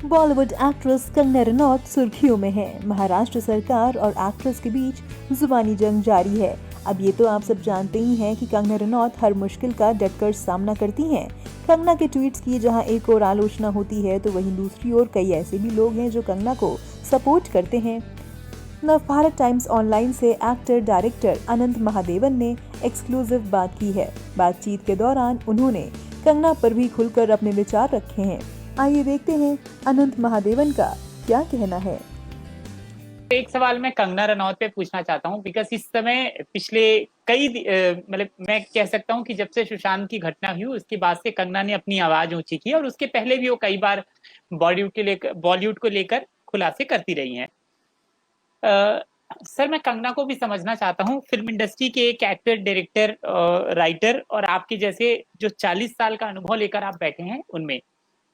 Bollywood actress Kangana Ranaut सुर्खियों में है। महाराष्ट्र सरकार और एक्ट्रेस के बीच जुबानी जंग जारी है। अब ये तो आप सब जानते ही हैं कि कंगना रनौत हर मुश्किल का डटकर सामना करती हैं। कंगना के ट्वीट्स की जहां एक ओर आलोचना होती है तो वहीं दूसरी ओर कई ऐसे भी लोग हैं जो कंगना को सपोर्ट करते हैं। नवभारत टाइम्स ऑनलाइन से एक्टर डायरेक्टर अनंत महादेवन ने एक्सक्लूसिव बात की है। बातचीत के दौरान उन्होंने कंगना पर भी खुलकर अपने विचार रखे हैं। आइए देखते हैं अनंत महादेवन का क्या कहना है। एक सवाल मैं कंगना रनौत पे पूछना चाहता हूँ बिकॉज इस समय पिछले कई मतलब मैं कह सकता हूँ कि जब से सुशांत की घटना हुई उसके बाद से कंगना ने अपनी आवाज ऊंची की और उसके पहले भी वो कई बार बॉलीवुड को लेकर खुलासे करती रही हैं। सर मैं कंगना को भी समझना चाहता हूँ, फिल्म इंडस्ट्री के एक एक्टर डायरेक्टर राइटर और आपके जैसे जो 40 साल का अनुभव लेकर आप बैठे हैं उनमें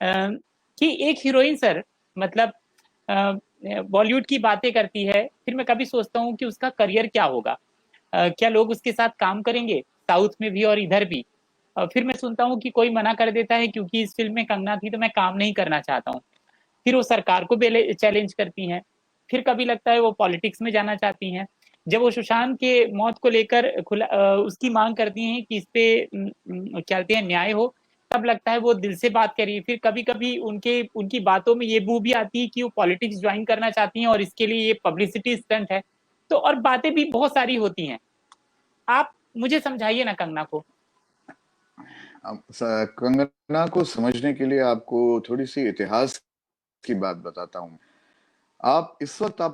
कि एक हीरोइन सर मतलब बॉलीवुड की बातें करती है, फिर मैं कभी सोचता हूँ कि उसका करियर क्या होगा, क्या लोग उसके साथ काम करेंगे साउथ में भी और इधर भी। फिर मैं सुनता हूँ कि कोई मना कर देता है क्योंकि इस फिल्म में कंगना थी तो मैं काम नहीं करना चाहता हूँ। फिर वो सरकार को चैलेंज करती हैं। फिर कभी लगता है वो पॉलिटिक्स में जाना चाहती हैं। जब वो सुशांत के मौत को लेकर उसकी मांग करती हैं कि इस पे क्या कहते हैं न्याय हो, तब लगता है वो दिल से बात करी। फिर कभी कभी उनकी बातों में ये बू भी आती है कि वो पॉलिटिक्स ज्वाइन करना चाहती हैं और इसके लिए ये पब्लिसिटी स्टंट है। तो और बातें भी बहुत सारी होती हैं। आप मुझे समझाइए ना कंगना को। कंगना को समझने के लिए आपको थोड़ी सी इतिहास की बात बताता हूँ। आप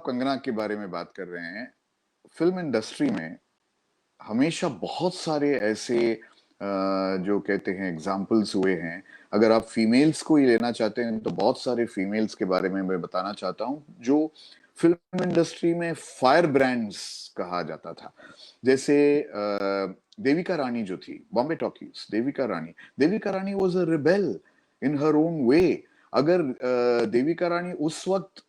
कंगना के बारे में बात कर रहे हैं। फिल्म इंडस्ट्री में हमेशा बहुत सारे ऐसे जो कहते हैं एग्जाम्पल्स हुए हैं। अगर आप फीमेल्स को ही लेना चाहते हैं तो बहुत सारे फीमेल्स के बारे में मैं बताना चाहता हूँ जो फिल्म इंडस्ट्री में फायर ब्रांड्स कहा जाता था। जैसे देविका रानी जो थी, Bombay talkies, Devika Rani was a rebel in her own way. अगर देविका रानी उस वक्त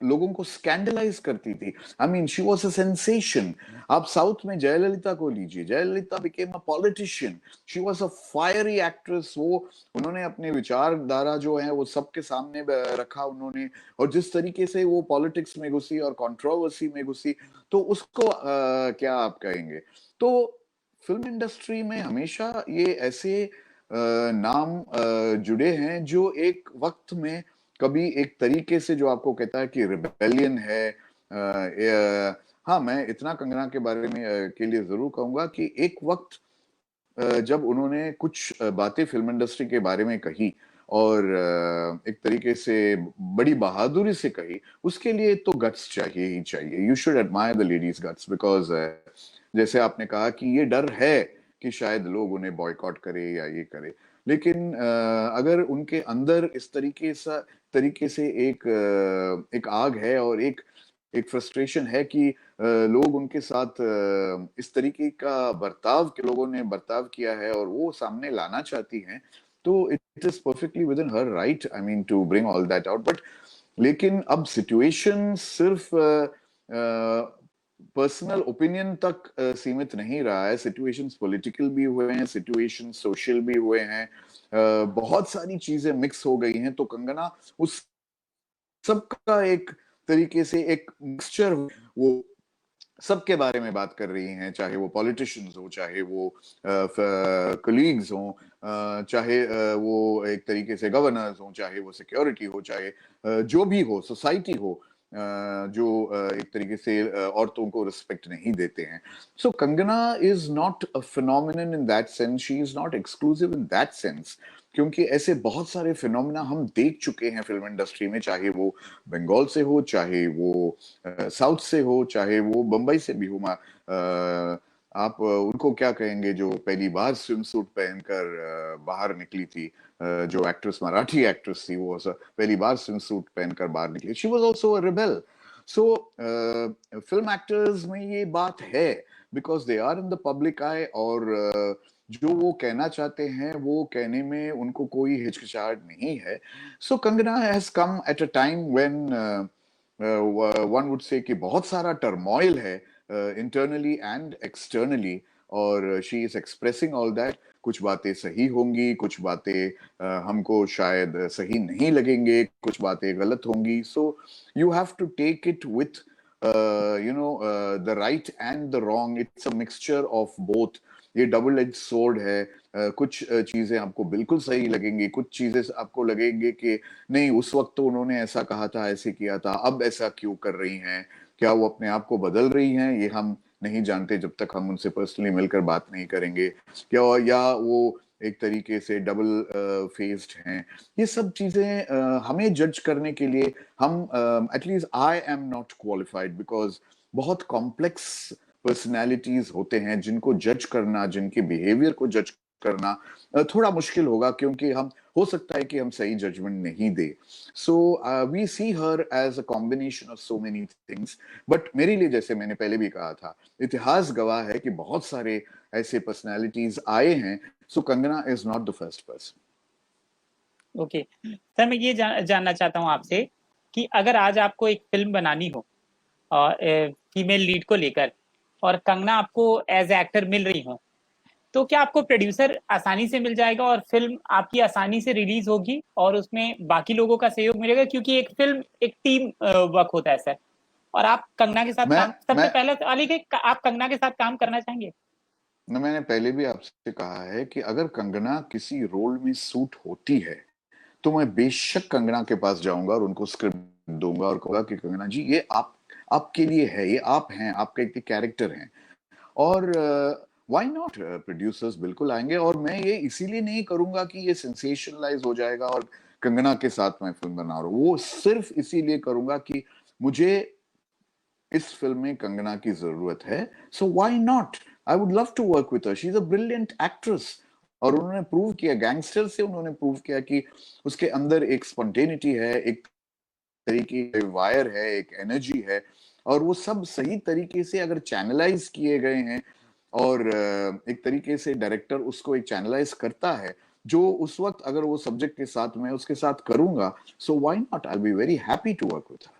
लोगों को स्कैंडलाइज करती थी, I mean she was a sensation. आप साउथ में जयललिता को लीजिए, Jayalalithaa became a politician, she was a fiery actress. वो उन्होंने अपने विचारधारा जो है वो सबके सामने रखा उन्होंने, और जिस तरीके से वो पॉलिटिक्स में घुसी और कंट्रोवर्सी में घुसी, तो उसको क्या आप कहेंगे। तो फिल्म इंडस्ट्री में हमेशा ये ऐसे नाम जुड़े हैं जो एक वक्त में कभी एक तरीके से जो आपको कहता है कि रिबेलियन है। हाँ, मैं इतना कंगना के बारे में के लिए जरूर कहूंगा कि एक वक्त जब उन्होंने कुछ बातें फिल्म इंडस्ट्री के बारे में कही और एक तरीके से बड़ी बहादुरी से कही, उसके लिए तो गट्स चाहिए ही चाहिए। You should admire the ladies guts, because जैसे आपने कहा कि ये डर है कि शायद लोग उन्हें बॉयकॉट करे या ये करे, लेकिन अगर उनके अंदर इस तरीके से एक आग है और एक एक फ्रस्ट्रेशन है कि लोग उनके साथ इस तरीके का लोगों ने बर्ताव किया है और वो सामने लाना चाहती हैं, तो it is perfectly within her right, I mean, to bring all that out. But लेकिन अब सिचुएशन सिर्फ पर्सनल ओपिनियन तक सीमित नहीं रहा है। सिचुएशंस पॉलिटिकल भी हुए हैं, सिचुएशन सोशल भी हुए हैं, बहुत सारी चीजें मिक्स हो गई हैं। तो कंगना उस सबका एक तरीके से एक मिक्सचर, वो सबके बारे में बात कर रही हैं, चाहे वो पॉलिटिशियंस हो, चाहे वो कलीग्स हो, चाहे वो एक तरीके से गवर्नर्स हो, चाहे वो सिक्योरिटी हो, चाहे जो भी हो, सोसाइटी हो, जो एक तरीके से औरतों को रिस्पेक्ट नहीं देते हैं। So Kangana is not a phenomenon in that sense, she is not exclusive in that sense, क्योंकि ऐसे बहुत सारे फिनोमिना हम देख चुके हैं फिल्म इंडस्ट्री में, चाहे वो बंगाल से हो, चाहे वो साउथ से हो, चाहे वो बंबई से भी हो। आप उनको क्या कहेंगे जो पहली बार स्विम सूट पहनकर बाहर निकली थी, जो एक्ट्रेस, मराठी एक्ट्रेस थी, वो पहली बार स्विम सूट पहनकर बाहर निकली। She was also a rebel. So film actors में ये बात है because they are in the public eye, और जो वो कहना चाहते हैं वो कहने में उनको कोई हिचकिचाहट नहीं है। So Kangana has come at a time when one would say कि बहुत सारा टर्मोइल है इंटरनली एंड एक्सटर्नली, और she is expressing all that. कुछ बातें सही होंगी, कुछ बातें हमको शायद सही नहीं लगेंगे, कुछ बातें गलत होंगी। So you have to take it with the right and the wrong. It's a mixture of both. ये डबल एज सोर्ड है। कुछ चीजें आपको बिल्कुल सही लगेंगी, कुछ चीजें आपको लगेंगे कि नहीं, उस वक्त तो उन्होंने ऐसा कहा था, ऐसे किया था, अब ऐसा क्यों कर रही हैं? क्या वो अपने आप को बदल रही हैं? ये हम नहीं जानते जब तक हम उनसे पर्सनली मिलकर बात नहीं करेंगे। क्या या वो एक तरीके से डबल फेस्ड हैं? ये सब चीजें हमें जज करने के लिए हम at least I am not qualified, because बहुत कॉम्प्लेक्स पर्सनैलिटीज होते हैं जिनको जज करना, जिनके बिहेवियर को जज करना थोड़ा मुश्किल होगा, क्योंकि हम हो सकता है कि हम सही जजमेंट नहीं दे। So we see her as a combination of so many things. But मेरे लिए, जैसे मैंने पहले भी कहा था, इतिहास गवाह है कि बहुत सारे ऐसे पर्सनालिटीज आए हैं। So Kangana is not the first person. Okay sir, मैं ये जानना चाहता हूँ आपसे कि अगर आज आपको एक फिल्म बनानी हो और फीमेल लीड को लेकर, और कंगना आपको एज एक्टर मिल रही हो, तो क्या आपको प्रोड्यूसर आसानी से मिल जाएगा और फिल्म आपकी आसानी से रिलीज होगी और उसमें बाकी लोगों का सहयोग मिलेगा? क्योंकि एक फिल्म एक टीम वर्क होता है सर, और आप कंगना के साथ मैं काम, सबसे मैं पहले वाली कि आप कंगना के साथ काम करना चाहेंगे? मैंने पहले भी आपसे कहा है कि अगर कंगना किसी रोल में सूट होती है तो मैं बेशक कंगना के पास जाऊंगा और उनको स्क्रिप्ट दूंगा और कहूंगा कि कंगना जी, ये आपके लिए है, ये आप हैं, आपका एक कैरेक्टर हैं। और व्हाई नॉट, प्रोड्यूसर्स बिल्कुल आएंगे। और मैं ये इसीलिए नहीं करूंगा कि ये सेंसेशनलाइज हो जाएगा और कंगना के साथ मैं फिल्म बना रहा हूँ। वो सिर्फ इसीलिए करूंगा कि मुझे इस फिल्म में कंगना की जरूरत है। So why not, I would love to work with her. She is a brilliant actress. और उन्होंने प्रूव किया, गैंगस्टर से उन्होंने प्रूव किया कि उसके अंदर एक स्पॉन्टेनिटी है, एक तरीके वायर है, एक एनर्जी है। और वो सब सही तरीके से अगर चैनलाइज किए गए हैं, और एक तरीके से डायरेक्टर उसको एक चैनलाइज करता है, जो उस वक्त अगर वो सब्जेक्ट के साथ मैं उसके साथ करूंगा, so why not, I will be very happy to work with her.